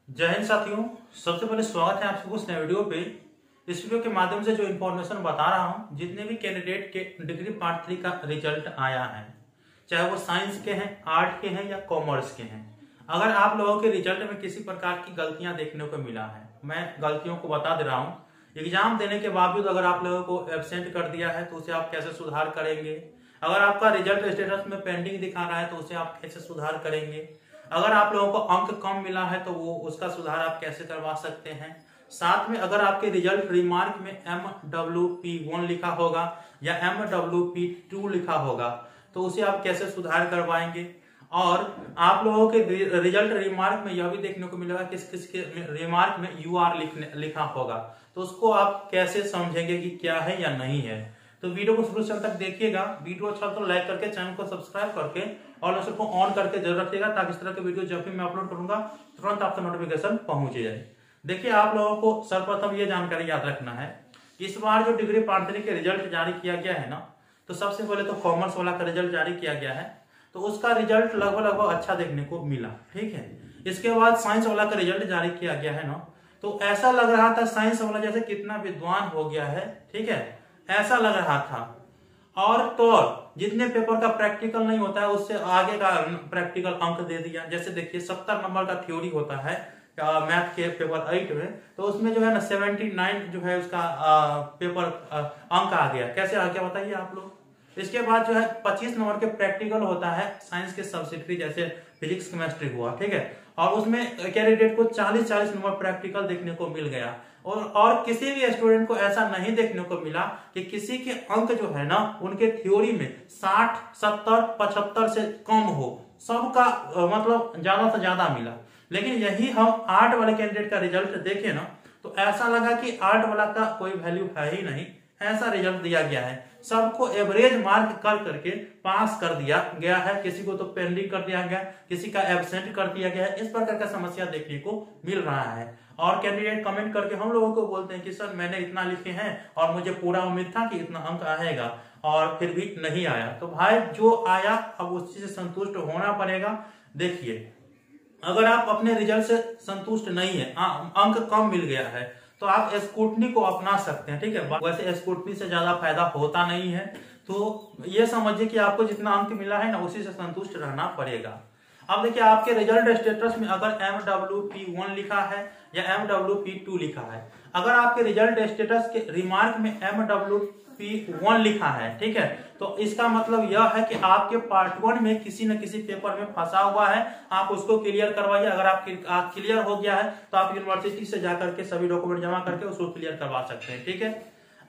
जय हिंद साथियों। सबसे पहले स्वागत है आप सबको इस नए वीडियो पे। इस वीडियो के माध्यम से जो इन्फॉर्मेशन बता रहा हूं, जितने भी कैंडिडेट के डिग्री पार्ट 3 का रिजल्ट आया है, चाहे वो साइंस के हैं, आर्ट के हैं या कॉमर्स के हैं, अगर आप लोगों के रिजल्ट में किसी प्रकार की गलतियां देखने को मिला है, मैं गलतियों को बता दे रहा हूँ। एग्जाम देने के बावजूद अगर आप लोगों को एब्सेंट कर दिया है तो उसे आप कैसे सुधार करेंगे। अगर आपका रिजल्ट स्टेटस में पेंडिंग दिखा रहा है तो उसे आप कैसे सुधार करेंगे। अगर आप लोगों को अंक कम मिला है तो वो उसका सुधार आप कैसे करवा सकते हैं। साथ में अगर आपके रिजल्ट रिमार्क में MWP1 लिखा होगा या MWP2 लिखा होगा तो उसे आप कैसे सुधार करवाएंगे। और आप लोगों के रिजल्ट रिमार्क में यह भी देखने को मिलेगा किस किस के रिमार्क में UR लिखा होगा, तो उसको आप कैसे समझेंगे कि क्या है या नहीं है। तो वीडियो को शुरू से अंत तक देखिएगा। वीडियो अच्छा तो लाइक करके चैनल को सब्सक्राइब करके और उसको ऑन करके जरूर रखिएगा, ताकि इस तरह के वीडियो जब भी मैं अपलोड करूंगा तुरंत आपको नोटिफिकेशन पहुंच जाए। देखिए, आप लोगों को सर्वप्रथम ये जानकारी याद रखना है, इस बार जो डिग्री पार्ट 3 के रिजल्ट जारी किया गया है ना, तो सबसे पहले तो कॉमर्स वाला का रिजल्ट जारी किया गया है, तो उसका रिजल्ट लगभग अच्छा देखने को मिला। ठीक है। इसके बाद साइंस वाला का रिजल्ट जारी किया गया है ना, तो ऐसा लग रहा था साइंस वाला जैसे कितना विद्वान हो गया है। ठीक है, ऐसा लग रहा था। और तो जितने पेपर का प्रैक्टिकल नहीं होता है उससे आगे का प्रैक्टिकल अंक दे दिया। जैसे देखिए 70 नंबर का थ्योरी होता है मैथ के पेपर 8 में, तो उसमें जो है ना 79 जो है उसका पेपर अंक आ गया। कैसे आ गया बताइए आप लोग। इसके बाद जो है 25 नंबर के प्रैक्टिकल होता है साइंस के सब्सिडरी, जैसे फिजिक्स केमिस्ट्री हुआ। ठीक है, और उसमें कैंडिडेट को 40-40 नंबर प्रैक्टिकल देखने को मिल गया। और किसी भी स्टूडेंट को ऐसा नहीं देखने को मिला कि किसी के अंक जो है ना उनके थ्योरी में 60, 70, 75 से कम हो। सबका मतलब ज्यादा से ज्यादा मिला। लेकिन यही हम आर्ट वाले कैंडिडेट का रिजल्ट देखे ना, तो ऐसा लगा कि आर्ट वाला का कोई वैल्यू है ही नहीं, ऐसा रिजल्ट दिया गया है। सबको एवरेज मार्क कर करके पास कर दिया गया है। किसी को तो पेंडिंग कर दिया गया, किसी का एब्सेंट कर दिया गया है। इस प्रकार का समस्या देखने को मिल रहा है। और कैंडिडेट कमेंट करके हम लोगों को बोलते हैं कि सर मैंने इतना लिखे हैं और मुझे पूरा उम्मीद था कि इतना अंक आएगा और फिर भी नहीं आया। तो भाई जो आया अब उस चीज से संतुष्ट होना पड़ेगा। देखिए, अगर आप अपने रिजल्ट से संतुष्ट नहीं है, अंक कम मिल गया है, तो आप स्कूटनी को अपना सकते हैं। ठीक है, वैसे स्कूटनी से ज्यादा फायदा होता नहीं है, तो ये समझिए कि आपको जितना अंक मिला है ना उसी से संतुष्ट रहना पड़ेगा। अब देखिए, आपके रिजल्ट स्टेटस में अगर MWP1 लिखा है या MWP2 लिखा है, अगर आपके रिजल्ट स्टेटस के रिमार्क में MWP1 लिखा है, ठीक है, तो इसका मतलब यह है कि आपके पार्ट 1 में किसी न किसी पेपर में फंसा हुआ है, आप उसको क्लियर करवाइए। अगर आप क्लियर हो गया है तो आप यूनिवर्सिटी से जाकर के सभी डॉक्यूमेंट जमा करके उसको क्लियर करवा सकते हैं। ठीक है।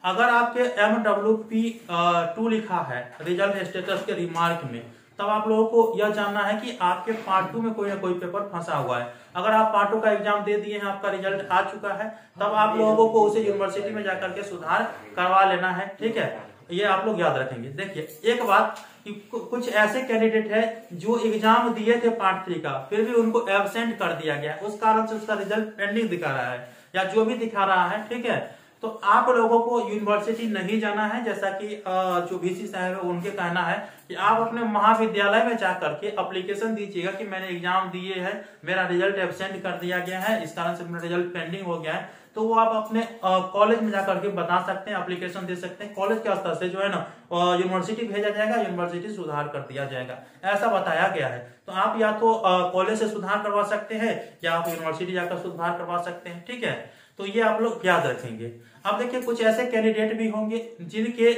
अगर आपके MWP2 लिखा है रिजल्ट स्टेटस के रिमार्क में, तब आप लोगों को यह जानना है कि आपके पार्ट 2 में कोई ना कोई पेपर फंसा हुआ है। अगर आप पार्ट 2 का एग्जाम दे दिए हैं, आपका रिजल्ट आ चुका है, तब आप लोगों को उसे यूनिवर्सिटी में जाकर के सुधार करवा लेना है। ठीक है, ये आप लोग याद रखेंगे। देखिए, एक बात कि कुछ ऐसे कैंडिडेट है जो एग्जाम दिए थे पार्ट 3 का, फिर भी उनको एब्सेंट कर दिया गया, उस कारण से उसका रिजल्ट पेंडिंग दिखा रहा है या जो भी दिखा रहा है। ठीक है, तो आप लोगों को यूनिवर्सिटी नहीं जाना है, जैसा कि जो VC साहब है उनके कहना है कि आप अपने महाविद्यालय में जाकर के एप्लीकेशन दीजिएगा कि मैंने एग्जाम दिए हैं, मेरा रिजल्ट एब्सेंट कर दिया गया है, इस कारण से मेरा रिजल्ट पेंडिंग हो गया है। तो वो आप अपने कॉलेज में जाकर के बता सकते हैं, एप्लीकेशन दे सकते हैं। कॉलेज के स्तर से जो है ना यूनिवर्सिटी भेजा जाएगा, यूनिवर्सिटी सुधार कर दिया जाएगा, ऐसा बताया गया है। तो आप या तो कॉलेज से सुधार करवा सकते हैं या आप यूनिवर्सिटी जाकर सुधार करवा सकते हैं। ठीक है, तो ये आप लोग याद रखेंगे। अब देखिए, कुछ ऐसे कैंडिडेट भी होंगे जिनके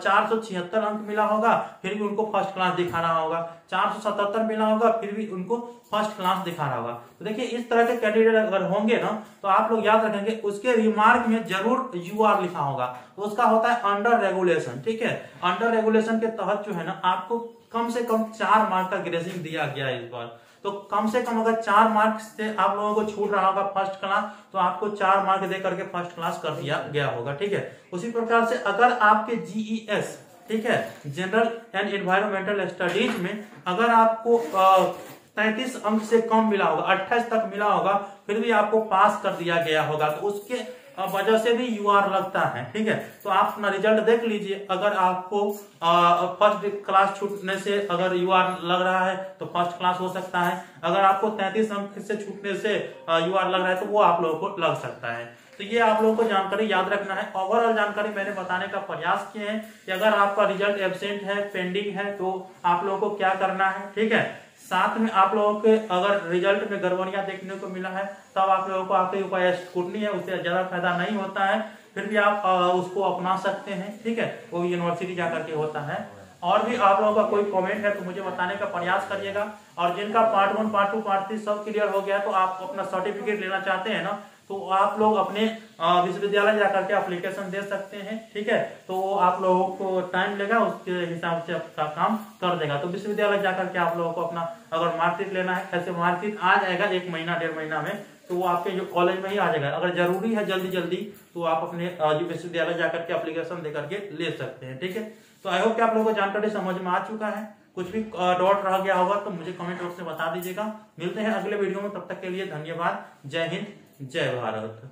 476 अंक मिला होगा, फिर भी उनको फर्स्ट क्लास दिखा रहा होगा, 477 मिला होगा, फिर भी उनको फर्स्ट क्लास दिखा रहा होगा। तो देखिए, इस तरह के कैंडिडेट अगर होंगे ना, तो आप लोग याद रखेंगे उसके रिमार्क में जरूर UR लिखा होगा, तो उसका होता है अंडर रेगुलेशन। ठीक है, अंडर रेगुलेशन के तहत जो है ना आपको कम से कम 4 मार्क का ग्रेसिंग दिया गया है इस बार। तो कम से कम अगर 4 मार्क से आप लोगों को छूट रहा होगा फर्स्ट क्लास, तो आपको 4 मार्क दे करके फर्स्ट क्लास कर दिया गया होगा। ठीक है, उसी प्रकार से अगर आपके GES, ठीक है, जनरल एंड एनवायरमेंटल स्टडीज में अगर आपको 33 अंक से कम मिला होगा, 28 तक मिला होगा, फिर भी आपको पास कर दिया गया होगा, तो उसके वजह से भी यूआर लगता है। ठीक है, तो आप अपना रिजल्ट देख लीजिए। अगर आपको फर्स्ट क्लास छूटने से अगर यूआर लग रहा है तो फर्स्ट क्लास हो सकता है। अगर आपको 33 अंक से छूटने से यूआर लग रहा है तो वो आप लोगों को लग सकता है। तो ये आप लोगों को जानकारी याद रखना है। ओवरऑल जानकारी मैंने बताने का प्रयास किए हैं कि अगर आपका रिजल्ट एब्सेंट है, पेंडिंग है, तो आप लोगों को क्या करना है। ठीक है, साथ में आप लोगों के अगर रिजल्ट में गड़बड़ियां देखने को मिला है तब आप लोगों को आपके ऊपर स्क्रूटनी है, उससे ज्यादा फायदा नहीं होता है, फिर भी आप उसको अपना सकते हैं। ठीक है, वो यूनिवर्सिटी जाकर के होता है। और भी आप लोगों का कोई कमेंट है तो मुझे बताने का प्रयास करिएगा। और जिनका पार्ट 1, पार्ट 2, पार्ट 3 सब क्लियर हो गया तो आप अपना सर्टिफिकेट लेना चाहते हैं ना, तो आप लोग अपने विश्वविद्यालय जाकर के एप्लीकेशन दे सकते हैं। ठीक है, तो आप लोगों को टाइम लेगा, उसके हिसाब से आपका काम कर देगा। तो विश्वविद्यालय जाकर के आप लोगों को अपना अगर मार्कशीट लेना है, ऐसे मार्कशीट आ जाएगा 1 महीना 1.5 महीना में, तो वो आपके जो कॉलेज में ही आ जाएगा। अगर जरूरी है जल्दी तो आप अपने विश्वविद्यालय जाकर के एप्लीकेशन दे करके ले सकते हैं। ठीक है, तो आई होप कि आप लोगों को जानकारी समझ में आ चुका है। कुछ भी डाउट रह गया होगा तो मुझे कमेंट बॉक्स में बता दीजिएगा। मिलते हैं अगले वीडियो में, तब तक के लिए धन्यवाद। जय हिंद, जय भारत।